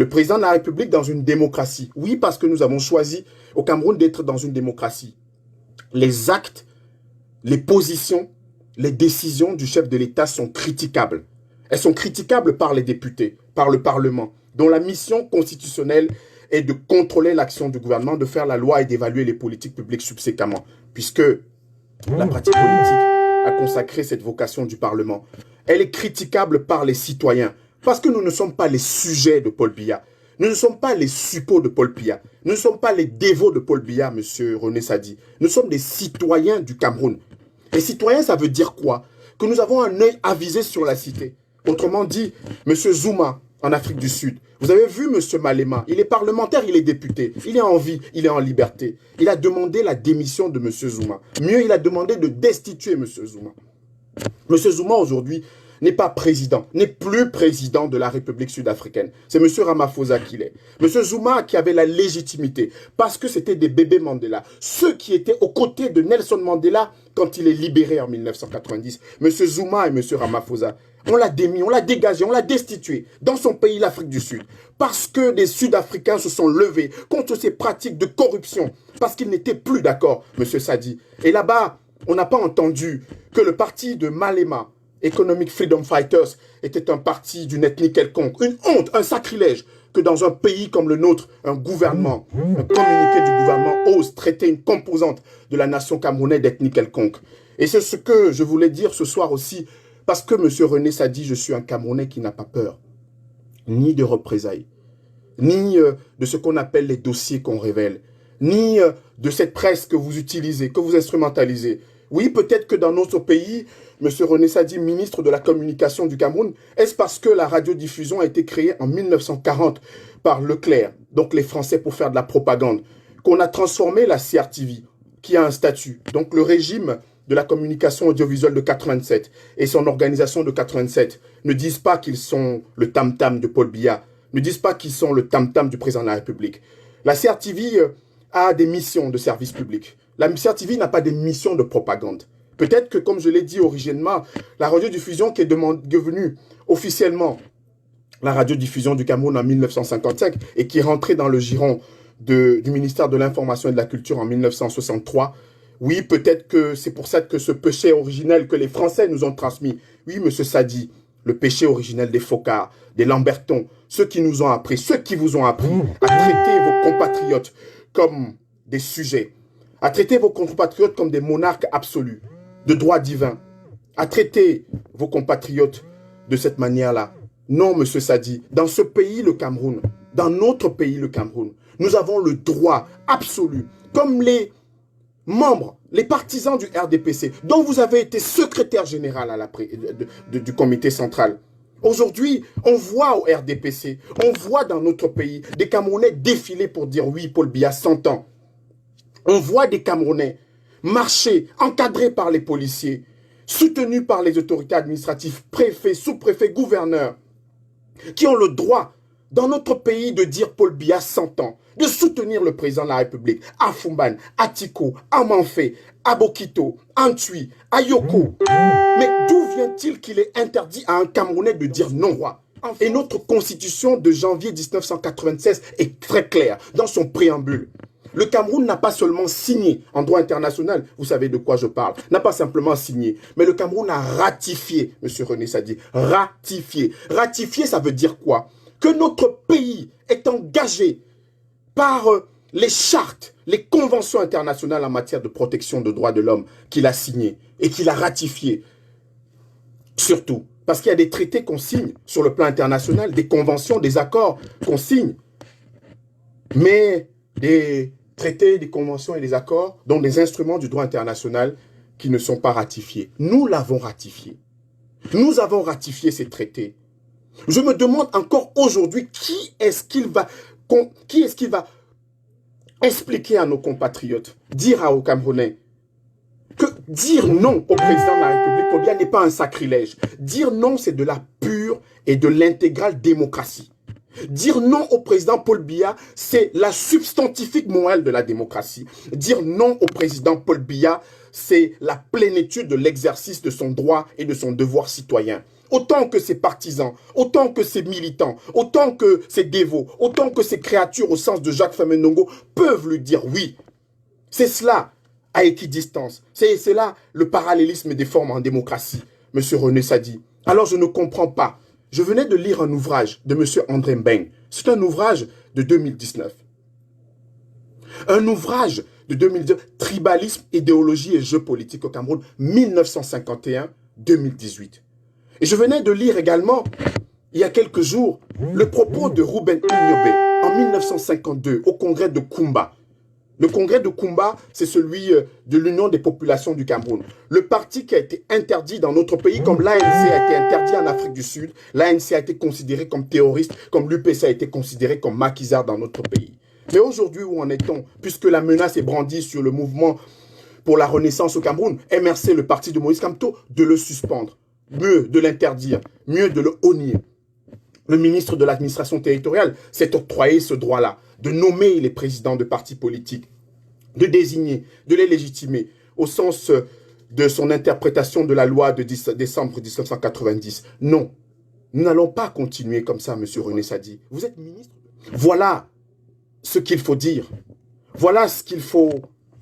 Le président de la République dans une démocratie. Oui, parce que nous avons choisi au Cameroun d'être dans une démocratie. Les actes, les positions, les décisions du chef de l'État sont critiquables. Elles sont critiquables par les députés, par le Parlement, dont la mission constitutionnelle est de contrôler l'action du gouvernement, de faire la loi et d'évaluer les politiques publiques subséquemment, puisque la pratique politique a consacré cette vocation du Parlement. Elle est critiquable par les citoyens, parce que nous ne sommes pas les sujets de Paul Biya. Nous ne sommes pas les suppôts de Paul Biya. Nous ne sommes pas les dévots de Paul Biya, monsieur René Sadi. Nous sommes des citoyens du Cameroun. Et citoyens, ça veut dire quoi? Que nous avons un œil avisé sur la cité. Autrement dit, monsieur Zuma, en Afrique du Sud. Vous avez vu monsieur Malema, il est parlementaire, il est député. Il est en vie, il est en liberté. Il a demandé la démission de monsieur Zuma. Mieux, il a demandé de destituer monsieur Zuma. Monsieur Zuma, aujourd'hui, n'est pas président, n'est plus président de la République sud-africaine. C'est M. Ramaphosa qui l'est. M. Zuma qui avait la légitimité, parce que c'était des bébés Mandela, ceux qui étaient aux côtés de Nelson Mandela quand il est libéré en 1990. M. Zuma et M. Ramaphosa, on l'a démis, on l'a dégagé, on l'a destitué dans son pays, l'Afrique du Sud, parce que des Sud-Africains se sont levés contre ces pratiques de corruption, parce qu'ils n'étaient plus d'accord, M. Sadi. Et là-bas, on n'a pas entendu que le parti de Malema, Economic Freedom Fighters, était un parti d'une ethnie quelconque. Une honte, un sacrilège que dans un pays comme le nôtre, un gouvernement, un communiqué du gouvernement ose traiter une composante de la nation camerounaise d'ethnie quelconque. Et c'est ce que je voulais dire ce soir aussi, parce que M. René Sadi, je suis un Camerounais qui n'a pas peur, ni de représailles, ni de ce qu'on appelle les dossiers qu'on révèle, ni de cette presse que vous utilisez, que vous instrumentalisez. Oui, peut-être que dans notre pays, M. René Sadi, ministre de la Communication du Cameroun, est-ce parce que la radiodiffusion a été créée en 1940 par Leclerc, donc les Français pour faire de la propagande, qu'on a transformé la CRTV, qui a un statut, donc le régime de la communication audiovisuelle de 87 et son organisation de 87 ne disent pas qu'ils sont le tam-tam de Paul Biya, ne disent pas qu'ils sont le tam-tam du président de la République. La CRTV a des missions de service public. La CRTV n'a pas des missions de propagande. Peut-être que, comme je l'ai dit originellement, la radiodiffusion qui est devenue officiellement la radiodiffusion du Cameroun en 1955 et qui est rentrée dans le giron du ministère de l'Information et de la Culture en 1963, oui, peut-être que c'est pour ça que ce péché originel que les Français nous ont transmis, oui, monsieur Sadi, le péché originel des Focards, des Lambertons, ceux qui nous ont appris, ceux qui vous ont appris à traiter vos compatriotes comme des sujets, à traiter vos compatriotes comme des monarques absolus, de droit divin, à traiter vos compatriotes de cette manière-là. Non, monsieur Sadi, dans ce pays, le Cameroun, dans notre pays, le Cameroun, nous avons le droit absolu, comme les membres, les partisans du RDPC, dont vous avez été secrétaire général du comité central. Aujourd'hui, on voit au RDPC, on voit dans notre pays des Camerounais défiler pour dire oui, Paul Biya 100 ans. On voit des Camerounais marcher, encadrés par les policiers, soutenus par les autorités administratives, préfets, sous-préfets, gouverneurs, qui ont le droit, dans notre pays, de dire Paul Biya 100 ans, de soutenir le président de la République, à Fumban, à Tiko, à Manfé, à Bokito, à Ntui, à Yoko. Mais d'où vient-il qu'il est interdit à un Camerounais de dire non roi? Et notre constitution de janvier 1996 est très claire dans son préambule. Le Cameroun n'a pas seulement signé en droit international, vous savez de quoi je parle, n'a pas simplement signé, mais le Cameroun a ratifié, M. René Sadi, ratifié. Ratifié, ça veut dire quoi? Que notre pays est engagé par les chartes, les conventions internationales en matière de protection des droits de l'homme qu'il a signées et qu'il a ratifiées. Surtout, parce qu'il y a des traités qu'on signe sur le plan international, des conventions, des accords qu'on signe, mais des traités, des conventions et des accords, dont des instruments du droit international qui ne sont pas ratifiés. Nous l'avons ratifié. Nous avons ratifié ces traités. Je me demande encore aujourd'hui qui est-ce qu'il va expliquer à nos compatriotes, dire aux Camerounais, que dire non au président de la République, Paul Biya, n'est pas un sacrilège. Dire non, c'est de la pure et de l'intégrale démocratie. Dire non au président Paul Biya, c'est la substantifique morale de la démocratie. Dire non au président Paul Biya, c'est la plénitude de l'exercice de son droit et de son devoir citoyen. autant que ses partisans, autant que ses militants, autant que ses dévots, autant que ses créatures au sens de Jacques Famendongo peuvent lui dire oui. C'est cela à équidistance. C'est là le parallélisme des formes en démocratie, M. René Sadi. Alors je ne comprends pas. Je venais de lire un ouvrage de M. André Mbeng. C'est un ouvrage de 2019. Un ouvrage de 2019, Tribalisme, idéologie et jeux politiques au Cameroun, 1951-2018. Et je venais de lire également, il y a quelques jours, le propos de Ruben Ugnobé en 1952 au congrès de Kumba. Le congrès de Kumba, c'est celui de l'Union des populations du Cameroun. Le parti qui a été interdit dans notre pays, comme l'ANC a été interdit en Afrique du Sud, l'ANC a été considéré comme terroriste, comme l'UPC a été considéré comme maquisard dans notre pays. Mais aujourd'hui, où en est-on? Puisque la menace est brandie sur le mouvement pour la renaissance au Cameroun, MRC, le parti de Moïse Kamto, de le suspendre, mieux de l'interdire, mieux de le honir. Le ministre de l'administration territoriale s'est octroyé ce droit-là, de nommer les présidents de partis politiques, de désigner, de les légitimer, au sens de son interprétation de la loi de décembre 1990. Non, nous n'allons pas continuer comme ça, M. René Sadi. Vous êtes ministre. Voilà ce qu'il faut dire. Voilà ce qu'il faut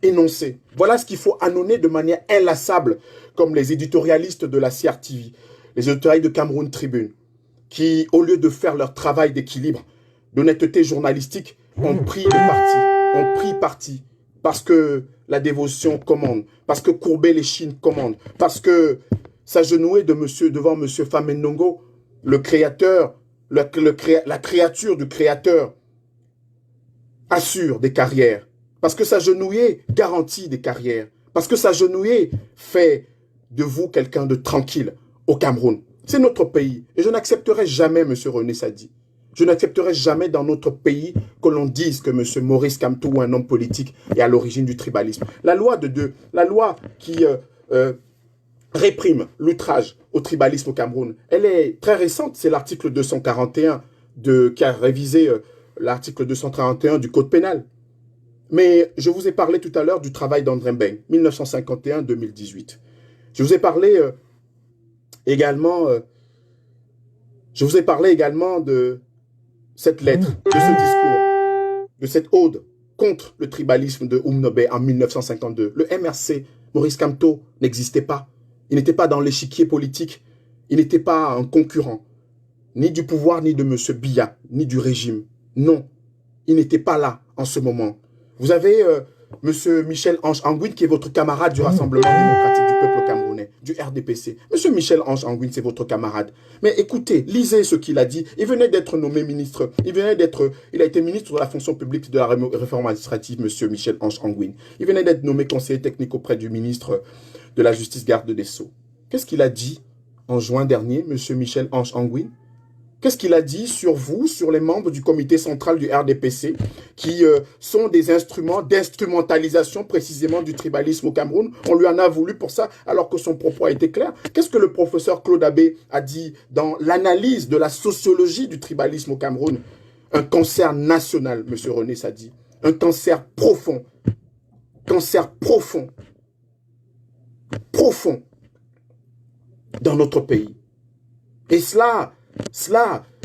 énoncer. Voilà ce qu'il faut annoncer de manière inlassable, comme les éditorialistes de la CRTV, les éditorialistes de Cameroun Tribune, qui, au lieu de faire leur travail d'équilibre, d'honnêteté journalistique, ont pris parti, parce que la dévotion commande, parce que courber les chines commande, parce que s'agenouiller devant M. Famendongo, le créateur, la créature du créateur, assure des carrières, parce que s'agenouiller garantit des carrières, parce que s'agenouiller fait de vous quelqu'un de tranquille au Cameroun. C'est notre pays. Et je n'accepterai jamais, M. René Sadi, je n'accepterai jamais dans notre pays que l'on dise que M. Maurice Kamto, un homme politique, est à l'origine du tribalisme. La loi qui réprime l'outrage au tribalisme au Cameroun, elle est très récente. C'est l'article 241 qui a révisé l'article 231 du Code pénal. Mais je vous ai parlé tout à l'heure du travail d'André Mbeng, 1951-2018. Je vous ai parlé également de cette lettre, de ce discours, de cette ode contre le tribalisme de Ugnobé en 1952. Le MRC, Maurice Kamto, n'existait pas. Il n'était pas dans l'échiquier politique. Il n'était pas un concurrent, ni du pouvoir, ni de M. Biya, ni du régime. Non, il n'était pas là en ce moment. Vous avez M. Michel Ange Anguin, qui est votre camarade du Rassemblement démocratique du peuple camerounais, du RDPC. M. Michel Ange Anguin, c'est votre camarade. Mais écoutez, lisez ce qu'il a dit. Il venait d'être nommé ministre. Il a été ministre de la fonction publique et de la réforme administrative, M. Michel Ange Anguin. Il venait d'être nommé conseiller technique auprès du ministre de la Justice, garde des Sceaux. Qu'est-ce qu'il a dit en juin dernier, M. Michel Ange Anguin? Qu'est-ce qu'il a dit sur vous, sur les membres du comité central du RDPC, qui sont des instruments d'instrumentalisation précisément du tribalisme au Cameroun? On lui en a voulu pour ça, alors que son propos a été clair. Qu'est-ce que le professeur Claude Abbé a dit dans l'analyse de la sociologie du tribalisme au Cameroun? Un cancer national, M. René Sadi. Un cancer profond. Cancer profond. Profond. Dans notre pays. Et cela,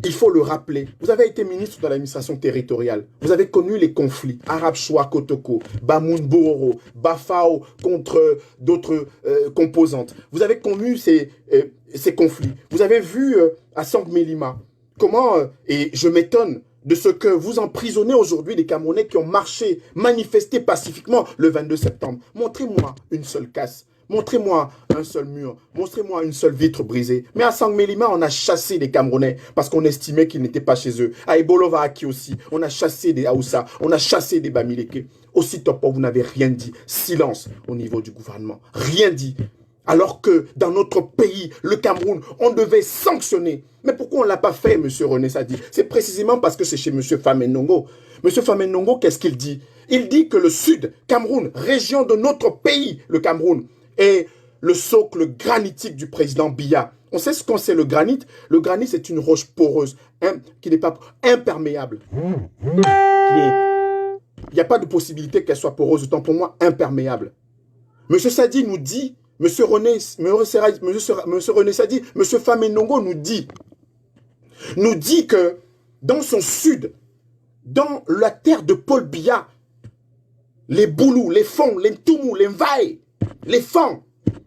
il faut le rappeler. Vous avez été ministre de l'administration territoriale. Vous avez connu les conflits. Arab Choua Kotoko, Bamoun Bororo, Bafao contre d'autres composantes. Vous avez connu ces conflits. Vous avez vu à Sangmelima comment, et je m'étonne de ce que vous emprisonnez aujourd'hui les Camerounais qui ont marché, manifesté pacifiquement le 22 septembre. Montrez-moi une seule casse. Montrez-moi un seul mur, montrez-moi une seule vitre brisée. Mais à Sangmelima, on a chassé les Camerounais parce qu'on estimait qu'ils n'étaient pas chez eux. À Ebolovaki aussi, on a chassé des Haoussa, on a chassé des Bamileke. Aussi, Topo, vous n'avez rien dit. Silence au niveau du gouvernement. Rien dit. Alors que dans notre pays, le Cameroun, on devait sanctionner. Mais pourquoi on ne l'a pas fait, M. René Sadi? C'est précisément parce que c'est chez M. Famendongo. M. Famendongo, qu'est-ce qu'il dit? Il dit que le Sud, Cameroun, région de notre pays, le Cameroun, et le socle granitique du président Biya. On sait ce qu'on sait, le granit. Le granit, c'est une roche poreuse, qui n'est pas imperméable. Il n'y a pas de possibilité qu'elle soit poreuse, autant pour moi imperméable. M. Sadi nous dit Monsieur René Sadi, Monsieur Famenongo nous dit que dans son sud, dans la terre de Paul Biya, les Boulous, les Fonds, les Ntoumou, les Mvaï, les Fans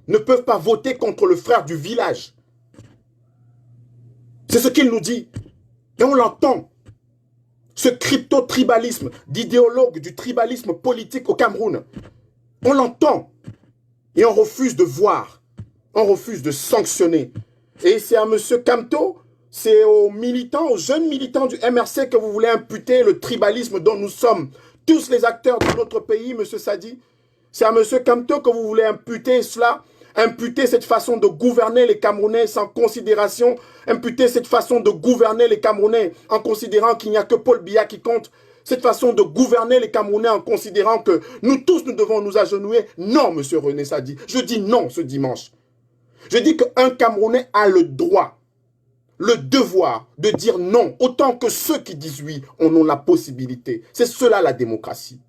ne peuvent pas voter contre le frère du village. C'est ce qu'il nous dit. Et on l'entend. Ce crypto-tribalisme d'idéologue du tribalisme politique au Cameroun. On l'entend. Et on refuse de voir. On refuse de sanctionner. Et c'est à M. Kamto, c'est aux militants, aux jeunes militants du MRC que vous voulez imputer le tribalisme dont nous sommes tous les acteurs de notre pays, M. Sadi. C'est à M. Kamto que vous voulez imputer cela, imputer cette façon de gouverner les Camerounais sans considération, imputer cette façon de gouverner les Camerounais en considérant qu'il n'y a que Paul Biya qui compte, cette façon de gouverner les Camerounais en considérant que nous tous, nous devons nous agenouiller. Non, M. René Sadi, je dis non ce dimanche. Je dis qu'un Camerounais a le droit, le devoir de dire non, autant que ceux qui disent oui en ont la possibilité. C'est cela la démocratie.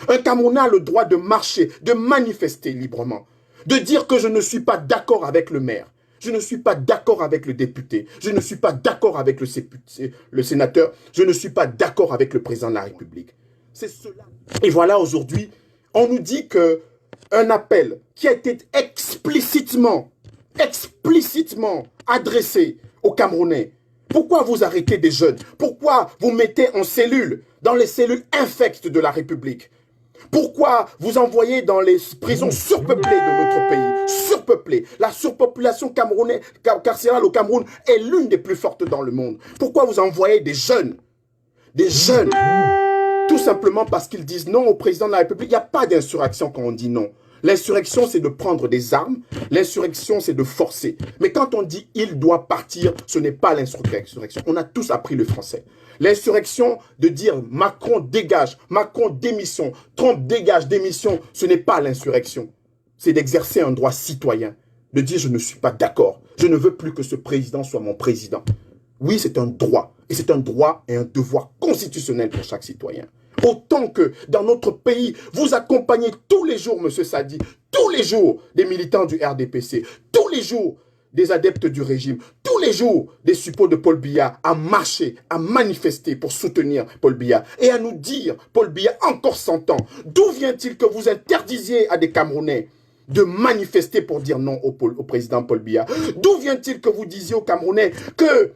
Un Camerounais a le droit de marcher, de manifester librement, de dire que je ne suis pas d'accord avec le maire, je ne suis pas d'accord avec le député, je ne suis pas d'accord avec le sénateur, je ne suis pas d'accord avec le président de la République. C'est cela. Et voilà, aujourd'hui, on nous dit qu'un appel qui a été explicitement adressé aux Camerounais. Pourquoi vous arrêtez des jeunes? Pourquoi vous mettez en cellule, dans les cellules infectes de la République? Pourquoi vous envoyez dans les prisons surpeuplées de notre pays? Surpeuplées. La surpopulation carcérale au Cameroun est l'une des plus fortes dans le monde. Pourquoi vous envoyez des jeunes? Des jeunes. Tout simplement parce qu'ils disent non au président de la République. Il n'y a pas d'insurrection quand on dit non. L'insurrection, c'est de prendre des armes. L'insurrection, c'est de forcer. Mais quand on dit « il doit partir », ce n'est pas l'insurrection. On a tous appris le français. L'insurrection, de dire « Macron dégage »,« Macron démission »,« Trump dégage, démission », ce n'est pas l'insurrection. C'est d'exercer un droit citoyen. De dire « je ne suis pas d'accord. Je ne veux plus que ce président soit mon président ». Oui, c'est un droit. Et c'est un droit et un devoir constitutionnel pour chaque citoyen. Autant que dans notre pays, vous accompagnez tous les jours, M. Sadi, tous les jours des militants du RDPC, tous les jours des adeptes du régime, tous les jours des suppôts de Paul Biya à marcher, à manifester pour soutenir Paul Biya et à nous dire, Paul Biya, encore 100 ans, d'où vient-il que vous interdisiez à des Camerounais de manifester pour dire non au président Paul Biya? D'où vient-il que vous disiez aux Camerounais que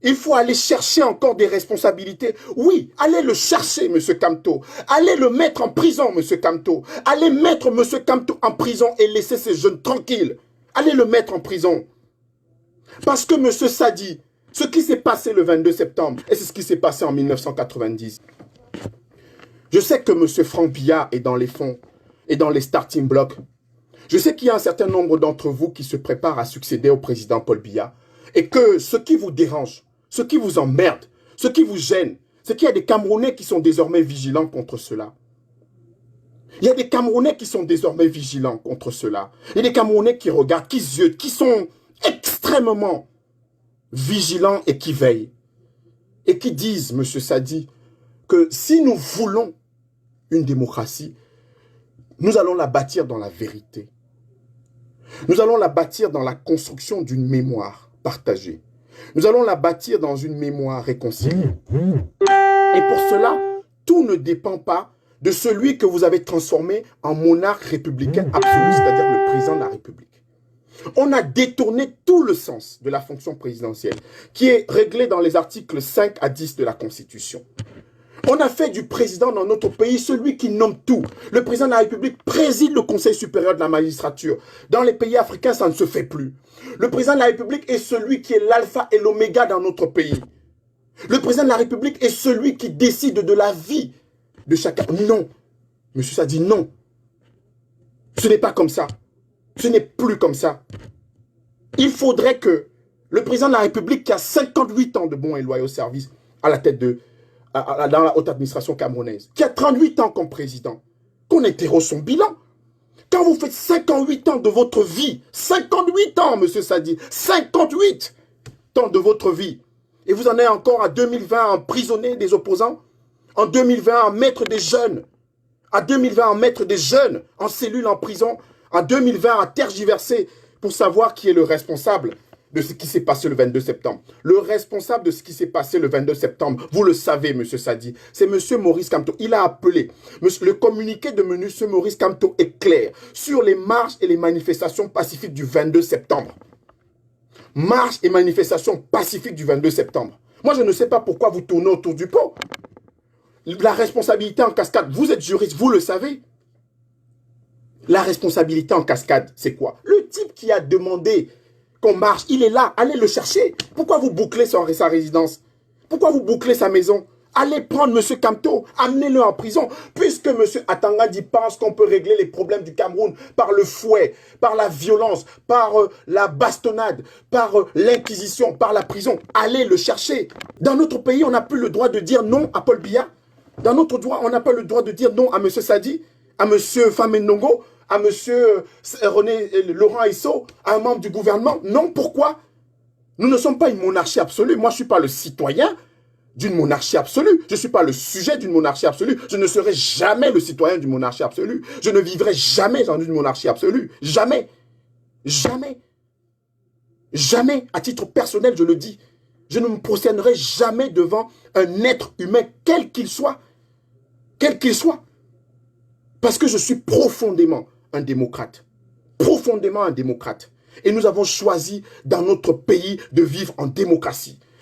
il faut aller chercher encore des responsabilités? Oui, allez le chercher, M. Kamto. Allez le mettre en prison, M. Kamto. Allez mettre M. Kamto en prison et laisser ces jeunes tranquilles. Allez le mettre en prison. Parce que M. Sadi, ce qui s'est passé le 22 septembre, et c'est ce qui s'est passé en 1990. Je sais que M. Franck Biya est dans les fonds et dans les starting blocks. Je sais qu'il y a un certain nombre d'entre vous qui se préparent à succéder au président Paul Biya. Et que ce qui vous dérange, ce qui vous emmerde, ce qui vous gêne, c'est qu'il y a des Camerounais qui sont désormais vigilants contre cela. Il y a des Camerounais qui sont désormais vigilants contre cela. Il y a des Camerounais qui regardent, qui ziotent, qui sont extrêmement vigilants et qui veillent. Et qui disent, M. Sadi, que si nous voulons une démocratie, nous allons la bâtir dans la vérité. Nous allons la bâtir dans la construction d'une mémoire partagée. Nous allons la bâtir dans une mémoire réconciliée. Et pour cela, tout ne dépend pas de celui que vous avez transformé en monarque républicain absolu, c'est-à-dire le président de la République. On a détourné tout le sens de la fonction présidentielle, qui est réglé dans les articles 5 à 10 de la Constitution. On a fait du président dans notre pays celui qui nomme tout. Le président de la République préside le Conseil supérieur de la magistrature. Dans les pays africains, ça ne se fait plus. Le président de la République est celui qui est l'alpha et l'oméga dans notre pays. Le président de la République est celui qui décide de la vie de chacun. Non. Monsieur Sadi, non. Ce n'est pas comme ça. Ce n'est plus comme ça. Il faudrait que le président de la République, qui a 58 ans de bons et loyaux services à la tête dans la haute administration camerounaise, qui a 38 ans comme président, qu'on interroge son bilan. Quand vous faites 58 ans de votre vie, 58 ans, M. Sadi, 58 ans de votre vie, et vous en êtes encore à 2020 à emprisonner des opposants, en 2020 à mettre des jeunes, à 2020 à mettre des jeunes en cellule, en prison, en 2020 à tergiverser pour savoir qui est le responsable de ce qui s'est passé le 22 septembre. Le responsable de ce qui s'est passé le 22 septembre, vous le savez, M. Sadi, c'est M. Maurice Kamto. Il a appelé. Le communiqué de M. Maurice Kamto est clair sur les marches et les manifestations pacifiques du 22 septembre. Marche et manifestations pacifiques du 22 septembre. Moi, je ne sais pas pourquoi vous tournez autour du pot. La responsabilité en cascade, vous êtes juriste, vous le savez. La responsabilité en cascade, c'est quoi? Le type qui a demandé qu'on marche, il est là, allez le chercher. Pourquoi vous bouclez sa résidence? Pourquoi vous bouclez sa maison? Allez prendre M. Kamto, amenez-le en prison. Puisque M. Atangadi pense qu'on peut régler les problèmes du Cameroun par le fouet, par la violence, par la bastonnade, par l'inquisition, par la prison, allez le chercher. Dans notre pays, on n'a plus le droit de dire non à Paul Biya. Dans notre droit, on n'a pas le droit de dire non à M. Sadi, à M. Famendongo, à M. Laurent Aïsso, à un membre du gouvernement. Non, pourquoi? Nous ne sommes pas une monarchie absolue. Moi, je ne suis pas le citoyen d'une monarchie absolue. Je ne suis pas le sujet d'une monarchie absolue. Je ne serai jamais le citoyen d'une monarchie absolue. Je ne vivrai jamais dans une monarchie absolue. Jamais. Jamais. Jamais. À titre personnel, je le dis. Je ne me prosternerai jamais devant un être humain, quel qu'il soit. Quel qu'il soit. Parce que je suis profondément un démocrate. Profondément un démocrate. Et nous avons choisi dans notre pays de vivre en démocratie.